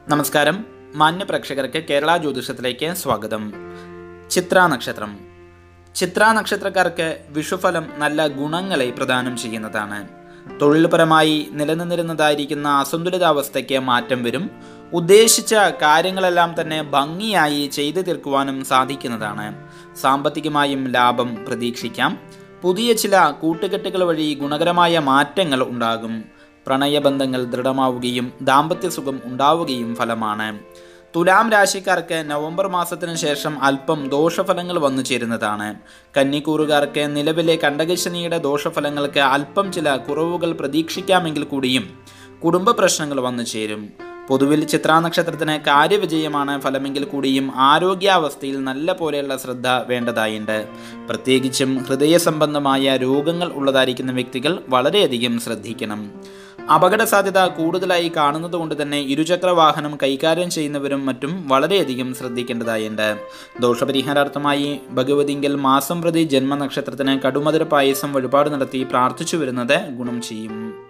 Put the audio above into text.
നമസ്കാരം മാന്യ പ്രേക്ഷകർക്ക് കേരള ജ്യോതിഷത്തിലേക്ക് സ്വാഗതം. ചിത്രാ നക്ഷത്രം. ചിത്രാ നക്ഷത്രക്കാർക്ക് വിഷുഫലം നല്ല ഗുണങ്ങളെ പ്രദാനം ചെയ്യുന്നതാണ്. തൊഴിൽപരമായി നിലനിന്നിരുന്നതായിരിക്കുന്ന അസന്തുലിതാവസ്ഥയ്ക്ക് മാറ്റം വരും. ഉദ്ദേശിച്ച കാര്യങ്ങളെല്ലാം തന്നെ ഭംഗിയായി ചെയ്തു തീർക്കുവാനും സാധിക്കുന്നതാണ്. സാമ്പത്തികമായും ലാഭം പ്രതീക്ഷിക്കാം. പുതിയ ചില കൂട്ടുകെട്ടുകൾ വഴി ഗുണകരമായ മാറ്റങ്ങൾ ഉണ്ടാകും. പ്രണയബന്ധങ്ങൾ ദൃഢമാവുകയും ദാമ്പത്യ സുഖം ഉണ്ടാവുകയും ഫലമാണ്. തുലാം രാശിക്കാർക്ക് നവംബർ മാസത്തിന് ശേഷം അല്പം ദോഷഫലങ്ങൾ വന്നു ചേരുന്നതാണ്. കന്നിക്കൂറുകാർക്ക് നിലവിലെ കണ്ടകശനിയുടെ ദോഷഫലങ്ങൾക്ക് അല്പം ചില കുറവുകൾ പ്രതീക്ഷിക്കാമെങ്കിൽ കൂടിയും കുടുംബ പ്രശ്നങ്ങൾ വന്നു ചേരും. പൊതുവിൽ ചിത്രാ നക്ഷത്രത്തിന് കാര്യവിജയമാണ് ഫലമെങ്കിൽ കൂടിയും ആരോഗ്യാവസ്ഥയിൽ നല്ല പോലെയുള്ള ശ്രദ്ധ വേണ്ടതായുണ്ട്. പ്രത്യേകിച്ചും ഹൃദയ സംബന്ധമായ രോഗങ്ങൾ ഉള്ളതായിരിക്കുന്ന വ്യക്തികൾ വളരെയധികം ശ്രദ്ധിക്കണം. അപകട സാധ്യത കൂടുതലായി കാണുന്നത് കൊണ്ട് തന്നെ ഇരുചക്ര വാഹനം കൈകാര്യം ചെയ്യുന്നവരും മറ്റും വളരെയധികം ശ്രദ്ധിക്കേണ്ടതായുണ്ട്. ദോഷപരിഹാരാർത്ഥമായി ഭഗവതിങ്കൽ മാസം പ്രതി ജന്മനക്ഷത്രത്തിന് കടുമധുര പായസം വഴിപാട് നടത്തി പ്രാർത്ഥിച്ചു വരുന്നത് ഗുണം ചെയ്യും.